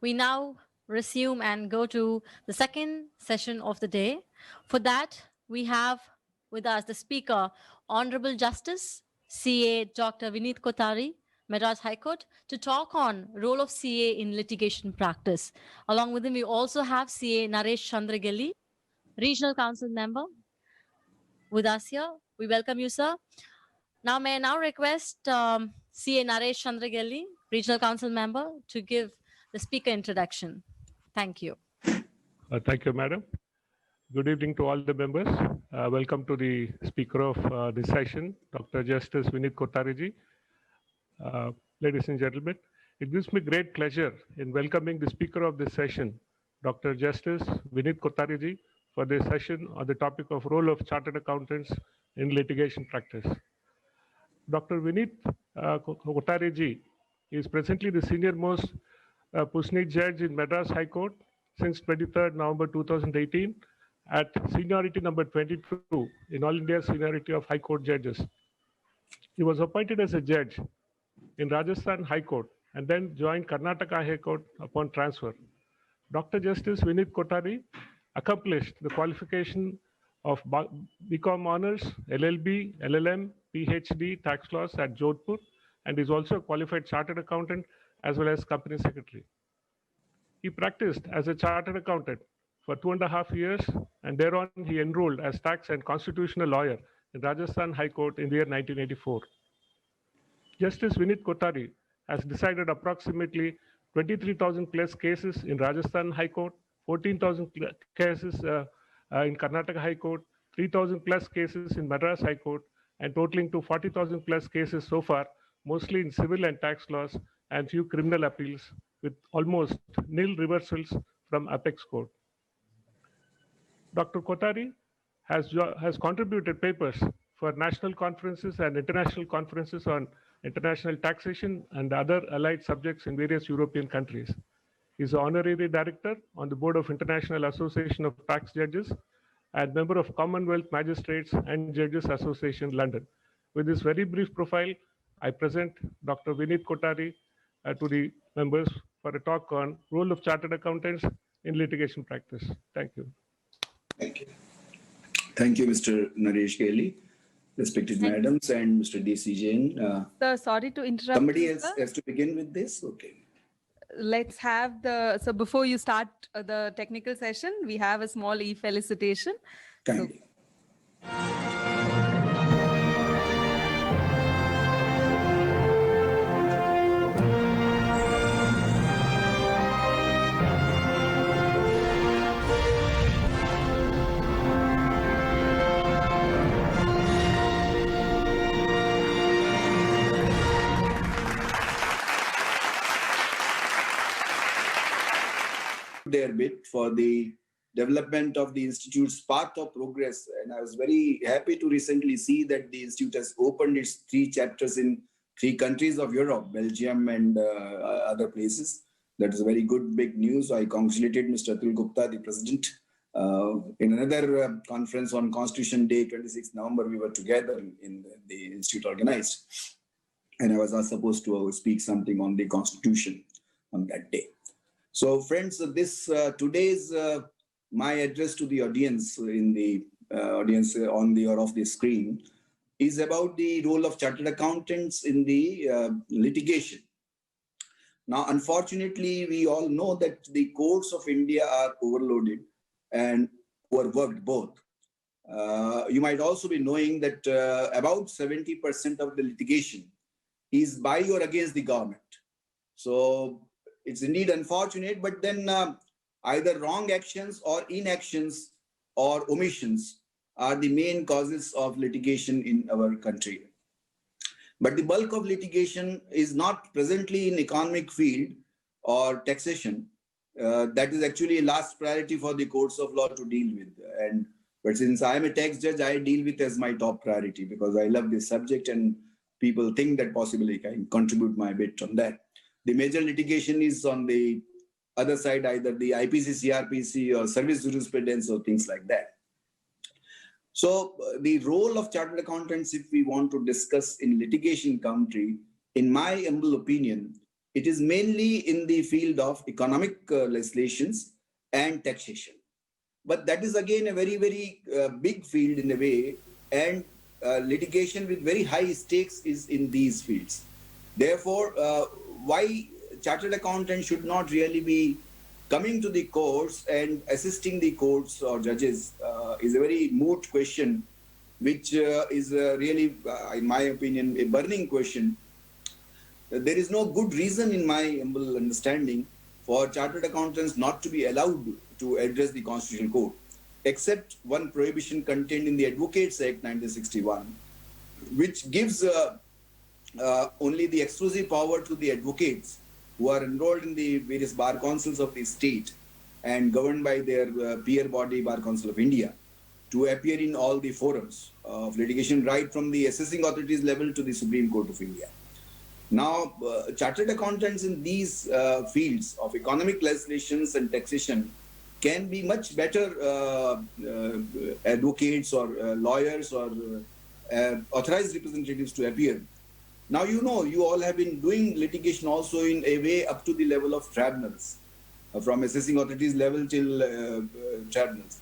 We now resume and go to the second session of the day. For that, we have with us the speaker, Honorable Justice CA Dr. Vineet Kothari, Madras High Court, to talk on role of CA in litigation practice. Along with him, we also have CA Naresh Chandragelli, Regional Council member, with us here. We welcome you, sir. Now, may I now request CA Naresh Chandragelli, Regional Council member, to give the speaker introduction. Thank you. Thank you, Madam. Good evening to all the members. Welcome to the speaker of this session, Dr. Justice Vineet Kothari. Ladies and gentlemen, it gives me great pleasure in welcoming the speaker of this session, Dr. Justice Vineet Kothari, for this session on the topic of role of chartered accountants in litigation practice. Dr. Vineet Kothari is presently the senior most Pusni judge in Madras High Court since 23rd November 2018 at seniority number 22 in All India Seniority of High Court Judges. He was appointed as a judge in Rajasthan High Court and then joined Karnataka High Court upon transfer. Dr. Justice Vineet Kothari accomplished the qualification of BCom Honors, LLB, LLM, PhD, Tax Laws at Jodhpur, and is also a qualified chartered accountant as well as company secretary. He practiced as a chartered accountant for 2.5 years, and thereon he enrolled as tax and constitutional lawyer in Rajasthan High Court in the year 1984. Justice Vineet Kothari has decided approximately 23,000 plus cases in Rajasthan High Court, 14,000 cases in Karnataka High Court, 3,000 plus cases in Madras High Court, and totaling to 40,000 plus cases so far, mostly in civil and tax laws and few criminal appeals, with almost nil reversals from Apex Court. Dr. Kothari has contributed papers for national conferences and international conferences on international taxation and other allied subjects in various European countries. He is honorary director on the board of International Association of Tax Judges and member of Commonwealth Magistrates and Judges Association, London. With this very brief profile, I present Dr. Vineet Kothari to the members for a talk on role of chartered accountants in litigation practice. Thank you. Thank you. Thank you, Mr. Naresh Gelli, respected madams, and Mr. D.C. Jain. Sir, sorry to interrupt. Somebody else has to begin with this? Okay. Let's have so before you start the technical session, we have a small e-felicitation. Kindly. Their bit for the development of the Institute's path of progress. And I was very happy to recently see that the Institute has opened its 3 chapters in 3 countries of Europe, Belgium and other places. That is very good, big news. I congratulated Mr. Atul Gupta, the president. In another conference on Constitution Day, 26th November, we were together in the Institute organized. And I was supposed to speak something on the Constitution on that day. So friends, this today's my address to the audience in the audience on the or off the screen is about the role of chartered accountants in the litigation. Now, unfortunately, we all know that the courts of India are overloaded and overworked both. You might also be knowing that about 70% of the litigation is by or against the government. So it's indeed unfortunate, but then either wrong actions or inactions or omissions are the main causes of litigation in our country. But the bulk of litigation is not presently in economic field or taxation. That is actually a last priority for the courts of law to deal with. But since I am a tax judge, I deal with as my top priority because I love this subject and people think that possibly I can contribute my bit on that. The major litigation is on the other side, either the IPC, CRPC or service jurisprudence or things like that. So the role of chartered accountants, if we want to discuss in litigation country, in my humble opinion, It is mainly in the field of economic legislations and taxation. But that is again a very, very big field in a way, and litigation with very high stakes is in these fields. Therefore, why chartered accountants should not really be coming to the courts and assisting the courts or judges is a very moot question, which is really, in my opinion, a burning question. There is no good reason, in my humble understanding, for chartered accountants not to be allowed to address the Constitutional Court, except one prohibition contained in the Advocates Act 1961, which gives only the exclusive power to the advocates who are enrolled in the various bar councils of the state and governed by their peer body, Bar Council of India, to appear in all the forums of litigation, right from the assessing authorities level to the Supreme Court of India. Now, chartered accountants in these fields of economic legislations and taxation can be much better advocates or lawyers or authorized representatives to appear. Now, you know, you all have been doing litigation also in a way up to the level of tribunals, from assessing authorities level till tribunals.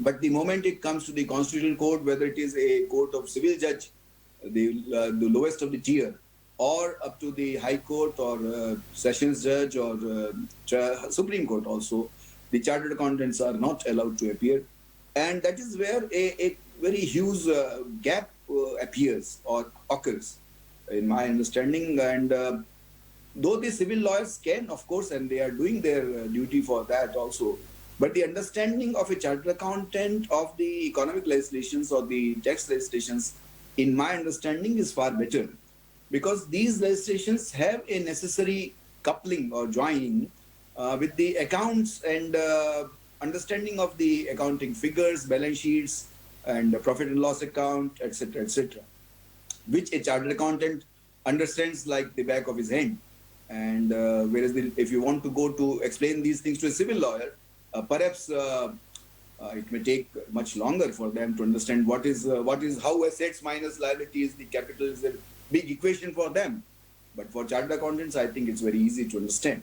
But the moment it comes to the Constitutional Court, whether it is a court of civil judge, the lowest of the tier, or up to the High Court or Sessions Judge or Supreme Court also, the chartered accountants are not allowed to appear. And that is where a very huge gap appears or occurs, in my understanding. And though the civil lawyers can, of course, and they are doing their duty for that also, but the understanding of a chartered accountant of the economic legislations or the tax legislations, in my understanding, is far better. Because these legislations have a necessary coupling or joining with the accounts and understanding of the accounting figures, balance sheets, and profit and loss account, etc., which a chartered accountant understands like the back of his hand. And whereas if you want to go to explain these things to a civil lawyer, perhaps it may take much longer for them to understand what is how assets minus liabilities, the capital is a big equation for them. But for chartered accountants, I think it's very easy to understand.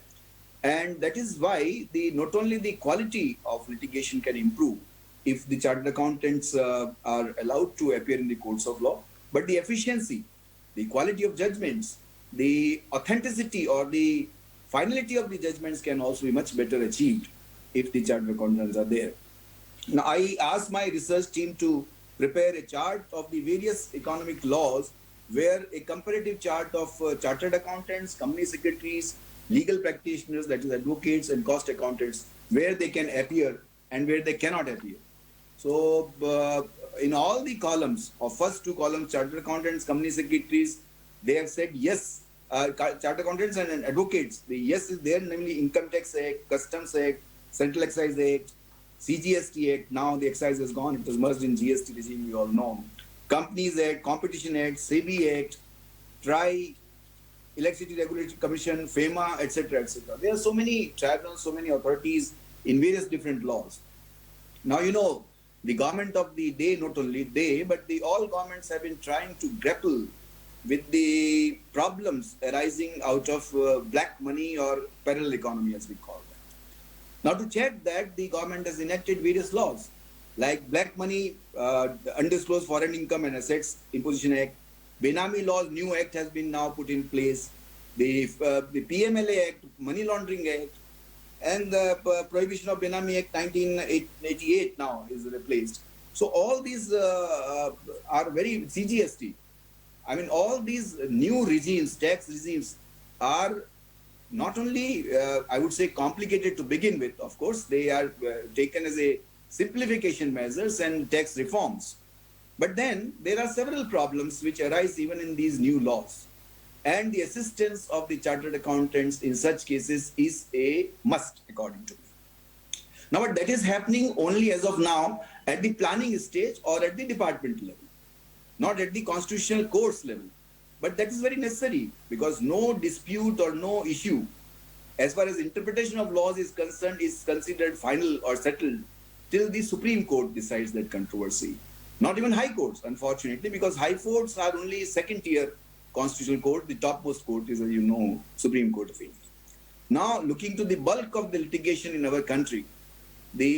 And that is why not only the quality of litigation can improve if the chartered accountants are allowed to appear in the courts of law, but the efficiency, the quality of judgments, the authenticity or the finality of the judgments can also be much better achieved if the chartered accountants are there. Now, I asked my research team to prepare a chart of the various economic laws where a comparative chart of chartered accountants, company secretaries, legal practitioners, that is advocates and cost accountants, where they can appear and where they cannot appear. So in all the columns of first two columns, chartered accountants, company secretaries, they have said yes. Chartered accountants and advocates, the yes is there, namely Income Tax Act, Customs Act, Central Excise Act, CGST Act. Now the excise is gone, it was merged in GST regime, we all know. Companies Act, Competition Act, SEBI Act, TRI, Electricity Regulatory Commission, FEMA, etc., etc. There are so many tribunals, so many authorities in various different laws. Now, you know, the government of the day, not only they, but all governments have been trying to grapple with the problems arising out of black money or parallel economy, as we call that. Now, to check that, the government has enacted various laws, like Black Money, Undisclosed Foreign Income and Assets Imposition Act, Benami Laws, new act has been now put in place, the PMLA Act, Money Laundering Act, and the Prohibition of Benami Act 1988 now is replaced. So all these are very CGST. I mean, all these new regimes, tax regimes, are not only, I would say, complicated to begin with. Of course, they are taken as a simplification measures and tax reforms. But then there are several problems which arise even in these new laws. And the assistance of the chartered accountants in such cases is a must, according to me. Now, but that is happening only as of now at the planning stage or at the department level, not at the constitutional courts level. But that is very necessary, because no dispute or no issue, as far as interpretation of laws is concerned, is considered final or settled till the Supreme Court decides that controversy. Not even high courts, unfortunately, because high courts are only second tier constitutional court. The topmost court is, as you know, Supreme Court of India. Now, looking to the bulk of the litigation in our country,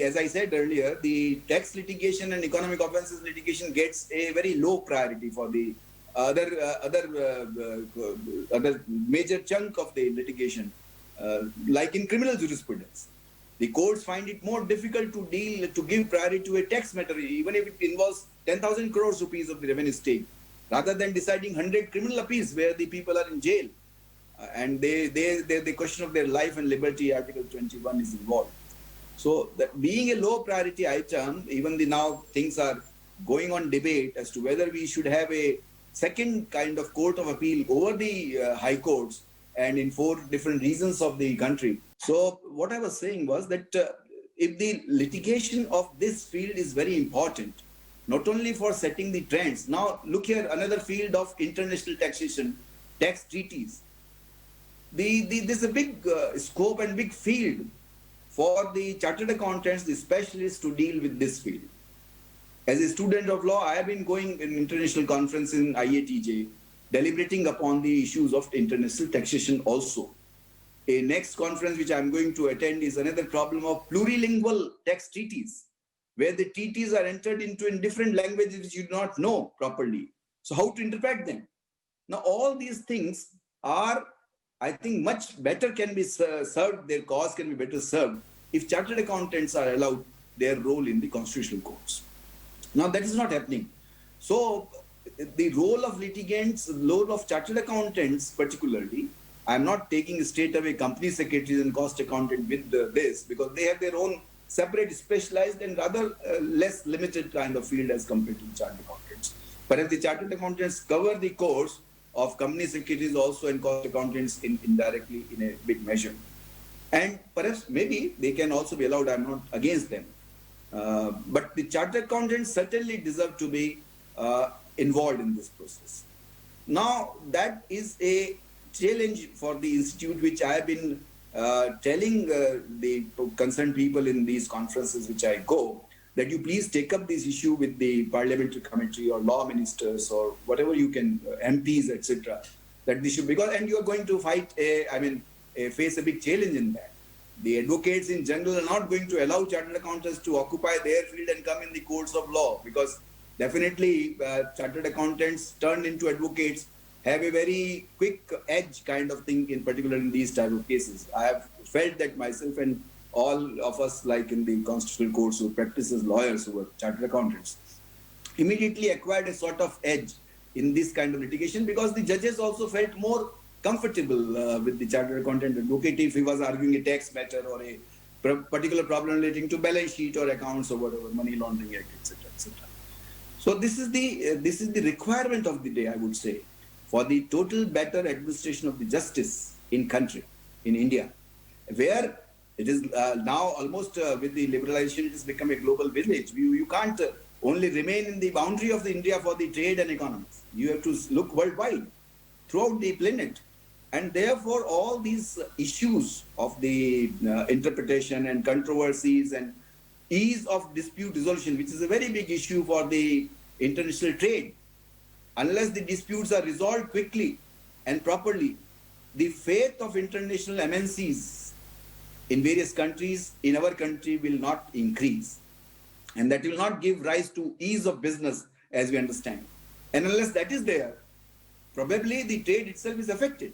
as I said earlier, the tax litigation and economic offences litigation gets a very low priority for the other major chunk of the litigation, like in criminal jurisprudence. The courts find it more difficult to give priority to a tax matter, even if it involves 10,000 crores rupees of the revenue stake, rather than deciding 100 criminal appeals where the people are in jail and the question of their life and liberty, Article 21 is involved. So that being a low priority item, even now things are going on debate as to whether we should have a second kind of court of appeal over the high courts and in 4 different regions of the country. So what I was saying was that if the litigation of this field is very important, not only for setting the trends. Now look here, another field of international taxation, tax treaties. There's a big scope and big field for the chartered accountants, the specialists to deal with this field. As a student of law, I have been going in international conference in IATJ, deliberating upon the issues of international taxation also. A next conference which I'm going to attend is another problem of plurilingual tax treaties, where the treaties are entered into in different languages which you do not know properly. So how to interpret them? Now all these things are, I think, much better can be served, their cause can be better served if chartered accountants are allowed their role in the constitutional courts. Now that is not happening. So the role of litigants, the role of chartered accountants particularly, I'm not taking straight away company secretaries and cost accountant with this, because they have their own separate, specialized and rather less limited kind of field as compared to chartered accountants. But if the chartered accountants cover the course of company secretaries also and cost accountants indirectly in a big measure. And perhaps maybe they can also be allowed, I'm not against them. But the chartered accountants certainly deserve to be involved in this process. Now, that is a challenge for the institute, which I have been telling the concerned people in these conferences which I go, that you please take up this issue with the parliamentary committee or law ministers or whatever you can, MPs, etc. That this should, because, and you are going to fight face a big challenge in that. The advocates in general are not going to allow chartered accountants to occupy their field and come in the courts of law, because definitely chartered accountants turned into advocates have a very quick edge kind of thing, in particular in these type of cases. I have felt that myself, and all of us, like in the constitutional courts who practice as lawyers who were chartered accountants, immediately acquired a sort of edge in this kind of litigation, because the judges also felt more comfortable with the chartered accountant advocate if he was arguing a tax matter or a particular problem relating to balance sheet or accounts or whatever, money laundering act, etc., etc. So this is the requirement of the day, I would say, for the total better administration of the justice in country, in India, where it is now almost with the liberalization, it has become a global village. You can't only remain in the boundary of the India for the trade and economics. You have to look worldwide, throughout the planet. And therefore, all these issues of the interpretation and controversies and ease of dispute resolution, which is a very big issue for the international trade, unless the disputes are resolved quickly and properly, the faith of international MNCs in various countries, in our country, will not increase. And that will not give rise to ease of business as we understand. And unless that is there, probably the trade itself is affected,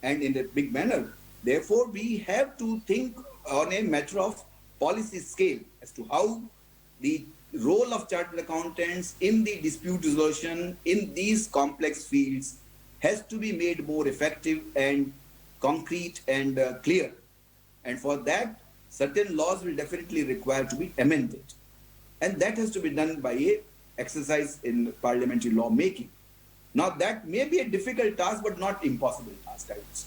and in a big manner. Therefore, we have to think on a matter of policy scale as to how the role of chartered accountants in the dispute resolution in these complex fields has to be made more effective and concrete and clear. And for that, certain laws will definitely require to be amended. And that has to be done by a exercise in parliamentary lawmaking. Now, that may be a difficult task, but not impossible task, I would say.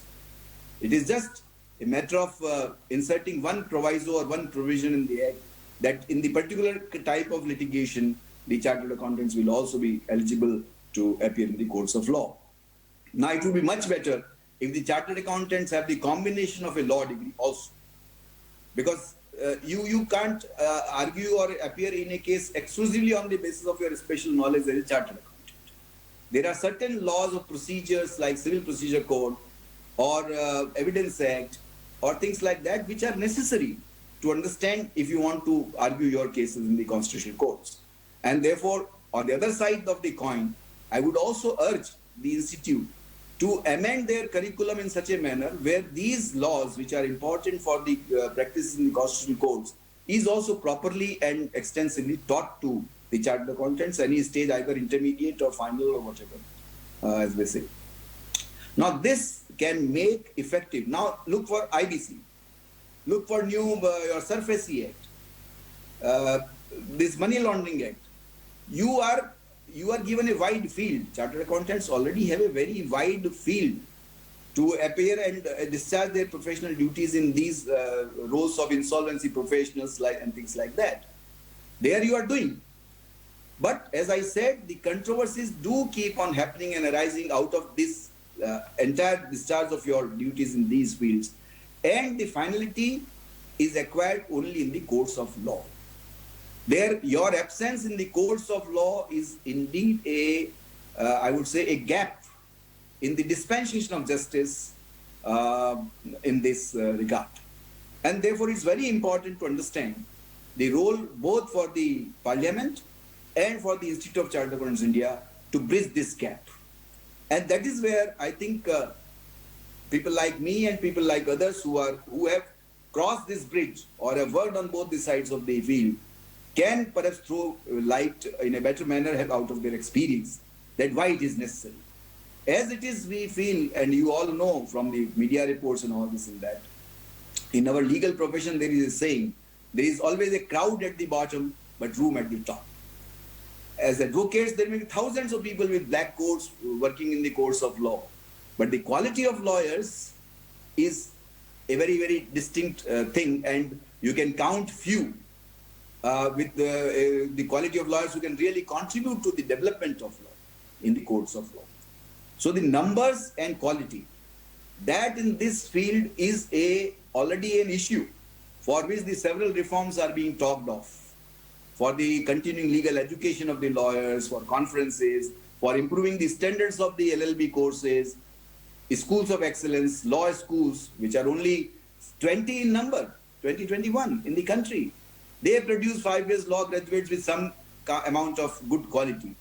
It is just a matter of inserting one proviso or one provision in the Act that in the particular type of litigation, the chartered accountants will also be eligible to appear in the courts of law. Now, it would be much better if the chartered accountants have the combination of a law degree also. Because you can't argue or appear in a case exclusively on the basis of your special knowledge as a chartered accountant. there are certain laws of procedures like Civil Procedure Code or Evidence Act or things like that which are necessary to understand if you want to argue your cases in the constitutional courts. And therefore, on the other side of the coin, I would also urge the institute to amend their curriculum in such a manner where these laws, which are important for the practices in the constitutional courts, is also properly and extensively taught to the chartered accountants, any stage, either intermediate or final or whatever, as they say. Now, this can make effective. Now, look for IBC, look for new your SURFACE Act, this Money Laundering Act. You are given a wide field. Chartered accountants already have a very wide field to appear and discharge their professional duties in these roles of insolvency professionals and things like that. There you are doing. But as I said, the controversies do keep on happening and arising out of this entire discharge of your duties in these fields. And the finality is acquired only in the courts of law. There, your absence in the courts of law is indeed I would say, a gap in the dispensation of justice in this regard. And therefore, it's very important to understand the role both for the Parliament and for the Institute of Chartered Accountants India to bridge this gap. And that is where I think people like me and people like others who have crossed this bridge or have worked on both the sides of the field can perhaps throw light in a better manner out of their experience that why it is necessary. As it is, we feel, and you all know from the media reports and all this and that, in our legal profession, there is a saying, there is always a crowd at the bottom, but room at the top. As advocates, there may be thousands of people with black coats working in the courts of law. But the quality of lawyers is a very, very distinct thing, and you can count few with the quality of lawyers who can really contribute to the development of law in the courts of law. So the numbers and quality, that in this field is already an issue for which the several reforms are being talked of, for the continuing legal education of the lawyers, for conferences, for improving the standards of the LLB courses, schools of excellence, law schools, which are only 20 in number, 2021 in the country. They produce 5 years law graduates with some amount of good quality.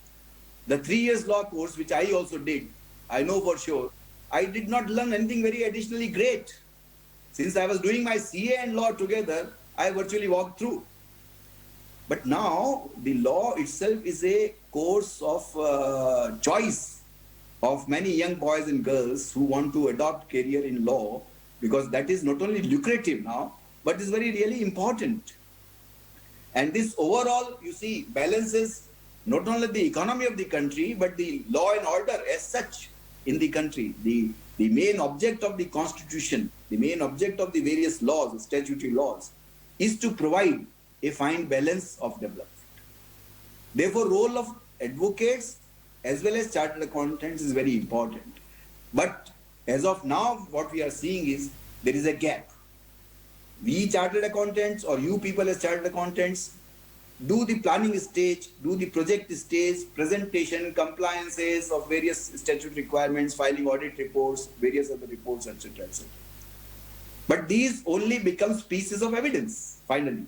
The 3 years law course, which I also did, I know for sure, I did not learn anything very additionally great. Since I was doing my CA and law together, I virtually walked through. But now the law itself is a course of choice of many young boys and girls who want to adopt career in law, because that is not only lucrative now, but is very really important. And this overall, you see, balances not only the economy of the country, but the law and order as such in the country. The main object of the constitution, the main object of the various laws, statutory laws, is to provide a fine balance of development. Therefore, role of advocates as well as chartered accountants is very important. But as of now, what we are seeing is there is a gap. We chartered accountants, or you people as chartered accountants, do the planning stage, do the project stage, presentation, compliances of various statutory requirements, filing audit reports, various other reports, etc., etc. But these only becomes pieces of evidence, finally.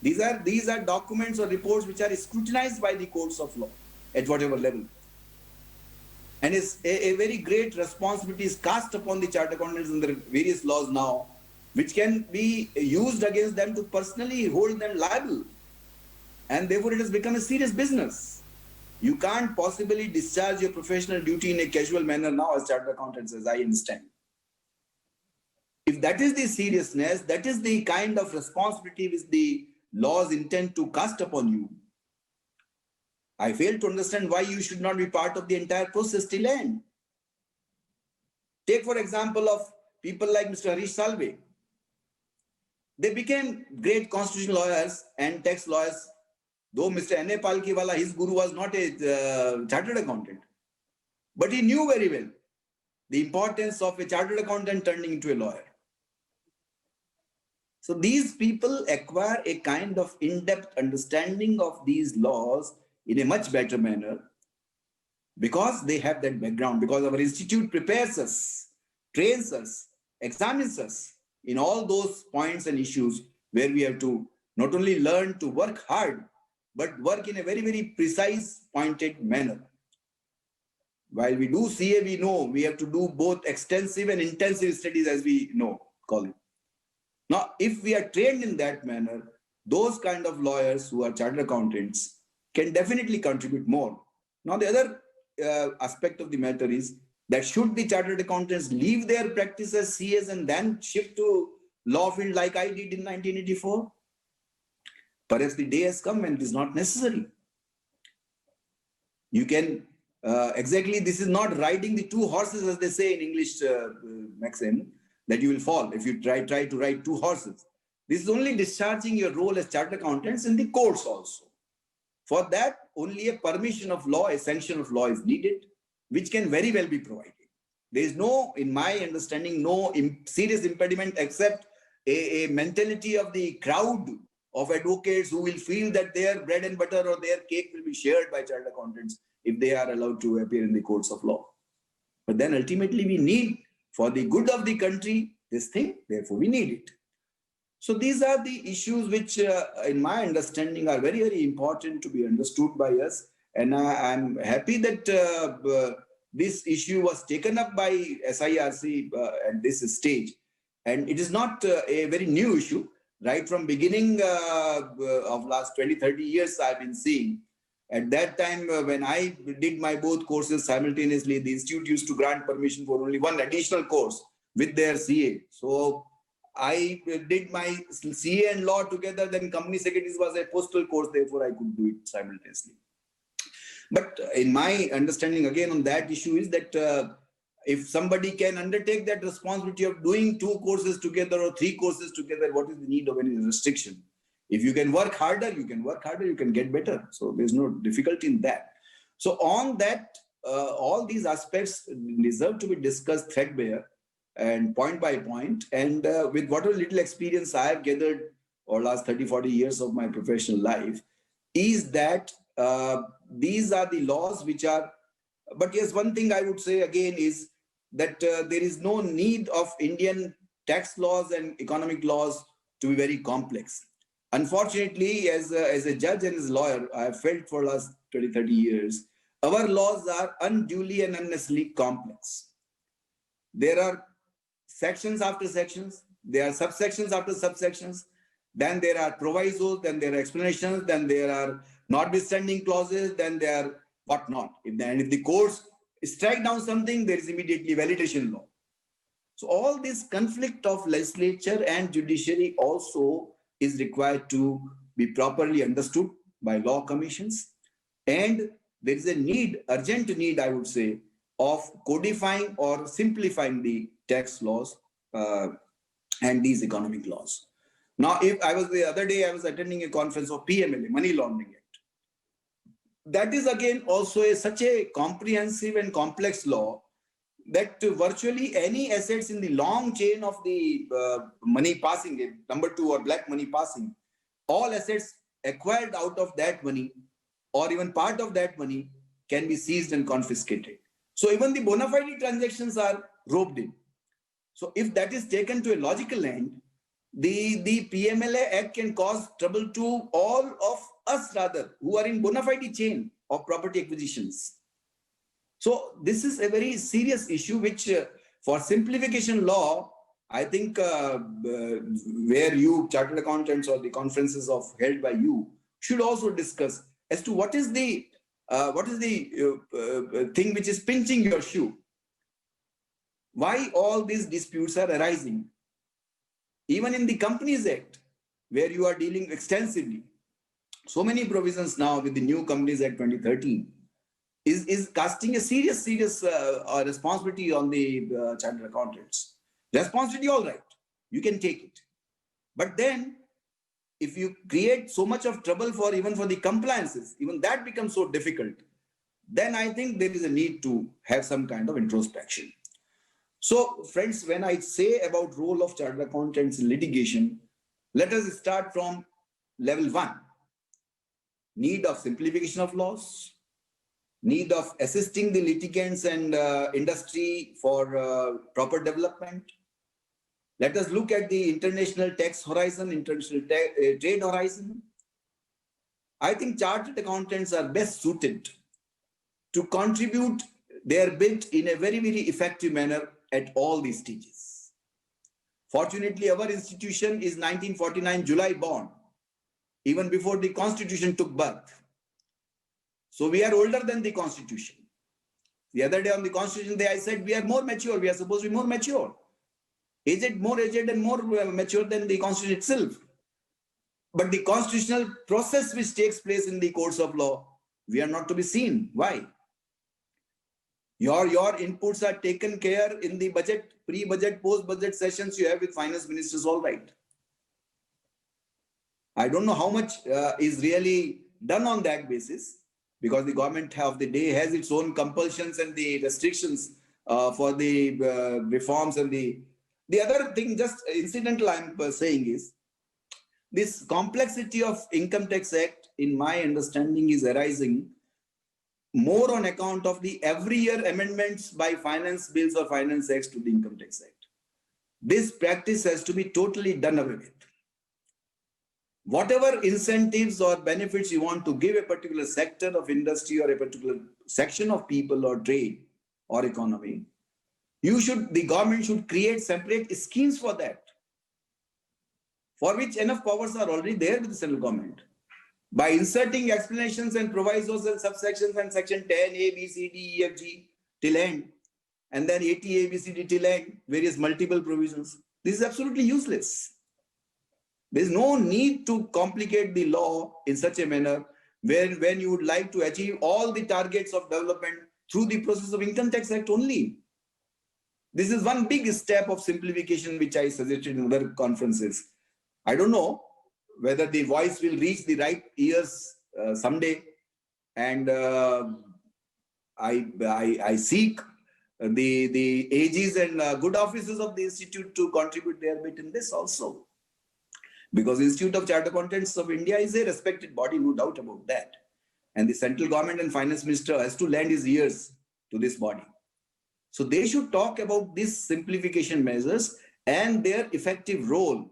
These are documents or reports which are scrutinized by the courts of law at whatever level. And it's a very great responsibility is cast upon the chartered accountants in the various laws now, which can be used against them to personally hold them liable. And therefore, it has become a serious business. You can't possibly discharge your professional duty in a casual manner now as chartered accountants, as I understand. If that is the seriousness, that is the kind of responsibility which the laws intend to cast upon you, I fail to understand why you should not be part of the entire process till end. Take, for example, of people like Mr. Harish Salve. They became great constitutional lawyers and tax lawyers, though Mr. N.A. Palkiwala, his guru, was not a chartered accountant. But he knew very well the importance of a chartered accountant turning into a lawyer. So these people acquire a kind of in-depth understanding of these laws in a much better manner. because they have that background, because our institute prepares us, trains us, examines us in all those points and issues where we have to not only learn to work hard, but work in a very, very precise, pointed manner. While we do CA, we know we have to do both extensive and intensive studies, as we know, Colin. Now, if we are trained in that manner, those kind of lawyers who are chartered accountants can definitely contribute more. Now, the other aspect of the matter is that should the chartered accountants leave their practice as CAs and then shift to law field like I did in 1984? Perhaps the day has come when it is not necessary. You can, exactly, this is not riding the two horses, as they say in English maxim, that you will fall if you try to ride two horses. This is only discharging your role as chartered accountants in the courts also. For that, only a permission of law, a sanction of law is needed, which can very well be provided. There is no, in my understanding, no serious impediment except a mentality of the crowd of advocates who will feel that their bread and butter or their cake will be shared by chartered accountants if they are allowed to appear in the courts of law. But then ultimately we need, for the good of the country, this thing, therefore we need it. So these are the issues which, in my understanding, are very, very important to be understood by us. And I'm happy that this issue was taken up by SIRC at this stage. And it is not a very new issue. Right from beginning of last 20, 30 years, I've been seeing. At that time, when I did my both courses simultaneously, the institute used to grant permission for only one additional course with their CA. So I did my CA and law together, then company secretaries was a postal course, therefore I could do it simultaneously. But in my understanding again on that issue is that if somebody can undertake that responsibility of doing two courses together or three courses together, what is the need of any restriction? If you can work harder, you can get better. So there's no difficulty in that. So on that, all these aspects deserve to be discussed threadbare and point by point. And with whatever little experience I have gathered over last 30, 40 years of my professional life, is that these are the laws which are, but yes, one thing I would say again is that there is no need of Indian tax laws and economic laws to be very complex. Unfortunately, as a judge and as a lawyer, I have felt for the last 20, 30 years, our laws are unduly and unnecessarily complex. There are sections after sections, there are subsections after subsections, then there are provisos, then there are explanations, then there are notwithstanding clauses, then there are whatnot. If the courts strike down something, there is immediately validation law. So all this conflict of legislature and judiciary also is required to be properly understood by law commissions. And there is a need, urgent need, I would say, of codifying or simplifying the tax laws and these economic laws. Now, the other day, I was attending a conference of PMLA, Money Laundering Act. That is again also such a comprehensive and complex law that virtually any assets in the long chain of the money passing, number two or black money passing, all assets acquired out of that money or even part of that money can be seized and confiscated. So even the bona fide transactions are roped in. So if that is taken to a logical end, the PMLA Act can cause trouble to all of us rather, who are in bona fide chain of property acquisitions. So this is a very serious issue which for simplification law, I think where you chartered accountants or the conferences held by you should also discuss as to what is the thing which is pinching your shoe. Why all these disputes are arising? Even in the Companies Act, where you are dealing extensively, so many provisions now with the new Companies Act 2013 is casting a serious responsibility on the chartered accountants. Responsibility, all right, you can take it. But then if you create so much of trouble even for the compliances, even that becomes so difficult, then I think there is a need to have some kind of introspection. So friends, when I say about role of chartered accountants in litigation, let us start from level 1. Need of simplification of laws. need of assisting the litigants and industry for proper development. Let us look at the international tax horizon, international trade horizon. I think chartered accountants are best suited to contribute their bit in a very, very effective manner at all these stages. Fortunately, our institution is 1949 July born, even before the Constitution took birth. So we are older than the Constitution. The other day on the Constitution Day, I said we are more mature. We are supposed to be more mature. Is it more aged and more mature than the Constitution itself? But the constitutional process which takes place in the courts of law, we are not to be seen. Why? Your inputs are taken care in the budget, pre-budget, post-budget sessions you have with finance ministers, all right. I don't know how much is really done on that basis, because the government of the day has its own compulsions and the restrictions for the reforms. And the other thing, just incidental I'm saying, is this complexity of Income Tax Act, in my understanding, is arising more on account of the every year amendments by finance bills or finance acts to the Income Tax Act. This practice has to be totally done away with. Whatever incentives or benefits you want to give a particular sector of industry or a particular section of people or trade or economy, the government should create separate schemes for that, for which enough powers are already there with the central government. By inserting explanations and provisos and subsections and section 10, A, B, C, D, E, F, G till end, and then 80 A, B, C, D till end, various multiple provisions. This is absolutely useless. There is no need to complicate the law in such a manner when you would like to achieve all the targets of development through the process of Income Tax Act only. This is one big step of simplification which I suggested in other conferences. I don't know whether the voice will reach the right ears someday, and I seek the AGs and good officers of the institute to contribute their bit in this also, because Institute of Chartered Accountants of India is a respected body, no doubt about that, and the central government and finance minister has to lend his ears to this body. So they should talk about these simplification measures and their effective role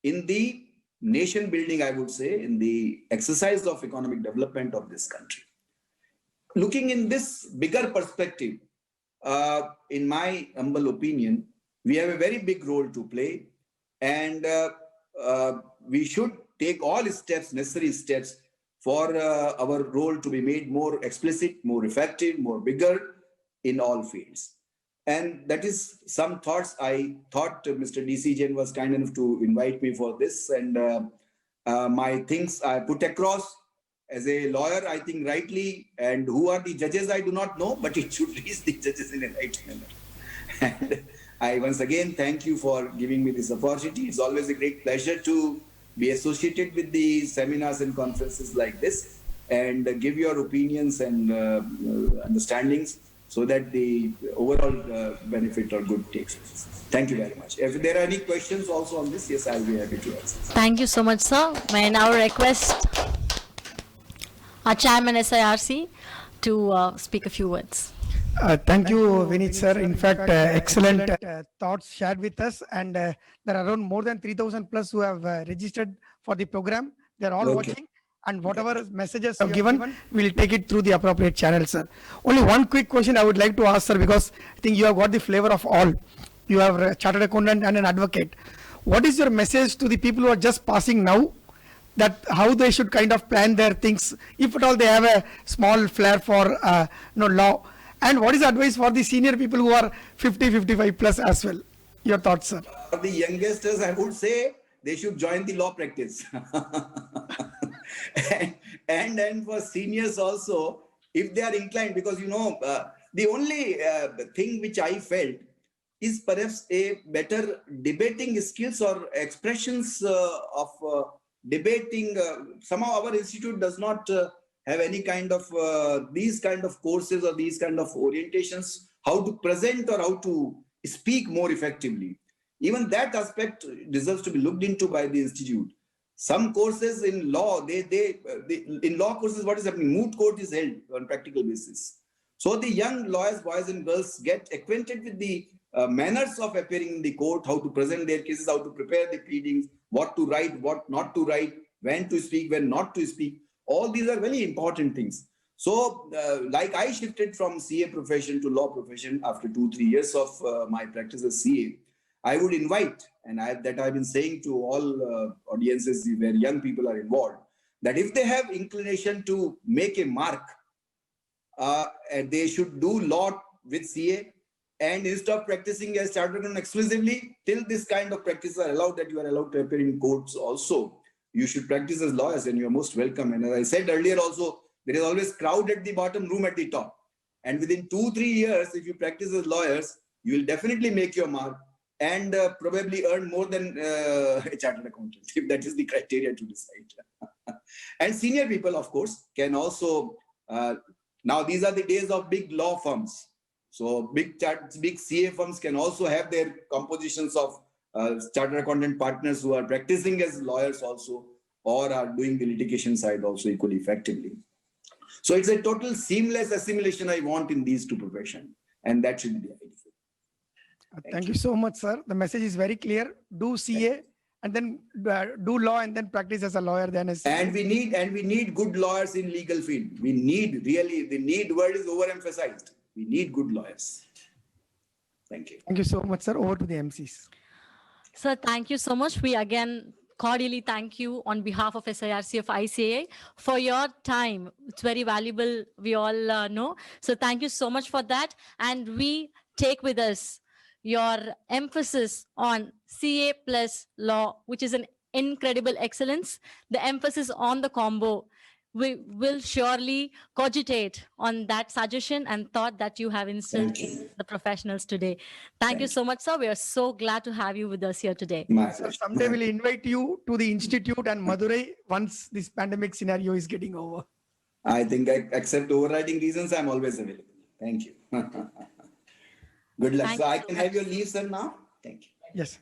in the nation building, I would say, in the exercise of economic development of this country. Looking in this bigger perspective, in my humble opinion, we have a very big role to play, and we should take all steps, necessary steps, for our role to be made more explicit, more effective, more bigger in all fields. And that is some thoughts. I thought Mr. D.C. Jain was kind enough to invite me for this, and my things I put across as a lawyer, I think rightly, and who are the judges, I do not know, but it should reach the judges in a right manner. And I once again thank you for giving me this opportunity. It's always a great pleasure to be associated with the seminars and conferences like this, and give your opinions and understandings, so that the overall benefit or good takes place. Thank you very much. If there are any questions also on this, yes, I'll be happy to answer. Thank you so much, sir. May I now request our chairman SIRC to speak a few words. Thank you, Vinit sir. In fact, excellent thoughts shared with us, and there are around more than 3,000 plus who have registered for the program. They are all watching, and whatever messages you have given, we'll take it through the appropriate channels, sir. Only one quick question I would like to ask, sir, because I think you have got the flavor of all. You have a chartered accountant and an advocate. What is your message to the people who are just passing now, that how they should kind of plan their things, if at all they have a small flair for law? And what is advice for the senior people who are 50, 55 plus as well? Your thoughts, sir. For the youngsters, I would say they should join the law practice. and for seniors also, if they are inclined, because the only thing which I felt is perhaps a better debating skills or expressions of debating. Somehow our institute does not have any kind of these kind of courses or these kind of orientations, how to present or how to speak more effectively. Even that aspect deserves to be looked into by the institute. Some courses in law, in law courses, what is happening? Moot court is held on practical basis. So the young lawyers, boys and girls, get acquainted with the manners of appearing in the court, how to present their cases, how to prepare the pleadings, what to write, what not to write, when to speak, when not to speak. All these are very important things. So like I shifted from CA profession to law profession after 2-3 years of my practice as CA, I would invite, and I've been saying to all audiences where young people are involved, that if they have inclination to make a mark, they should do law with CA, and instead of practicing as chartered accountant exclusively, till this kind of practices are allowed, that you are allowed to appear in courts also, you should practice as lawyers, and you are most welcome. And as I said earlier also, there is always crowd at the bottom, room at the top. And within 2-3 years, if you practice as lawyers, you will definitely make your mark and probably earn more than a chartered accountant, if that is the criteria to decide. And senior people, of course, can also, now these are the days of big law firms. So big CA firms can also have their compositions of chartered accountant partners who are practicing as lawyers also, or are doing the litigation side also equally effectively. So it's a total seamless assimilation I want in these two professions, and that should be the idea. Thank you so much, sir. The message is very clear. Do CA and then do law and then practice as a lawyer. Then as And we need good lawyers in legal field. We need, really, the need word is overemphasized. We need good lawyers. Thank you. Thank you so much, sir. Over to the MCs. Sir, thank you so much. We again cordially thank you on behalf of SIRC of ICAI for your time. It's very valuable, we all know. So thank you so much for that. And we take with us your emphasis on CA plus law, which is an incredible excellence. The emphasis on the combo. We will surely cogitate on that suggestion and thought that you have instilled in the professionals today. Thank you so much, sir. We are so glad to have you with us here today. Sir, someday we'll invite you to the institute and Madurai once this pandemic scenario is getting over. I think, except overriding reasons, I'm always available. Thank you. Good luck. Thank So I you so can have your leave, sir, now? Thank you. Yes.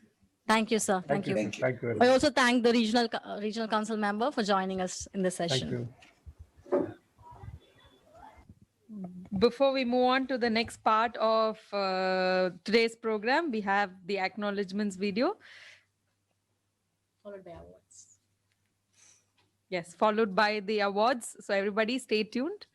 Thank you, sir. Thank you. Thank you. Thank you very I much. also thank the regional council member for joining us in this Thank session. you. Before we move on to the next part of today's program, we have the acknowledgements video. Followed by awards. Yes, followed by the awards. So everybody stay tuned.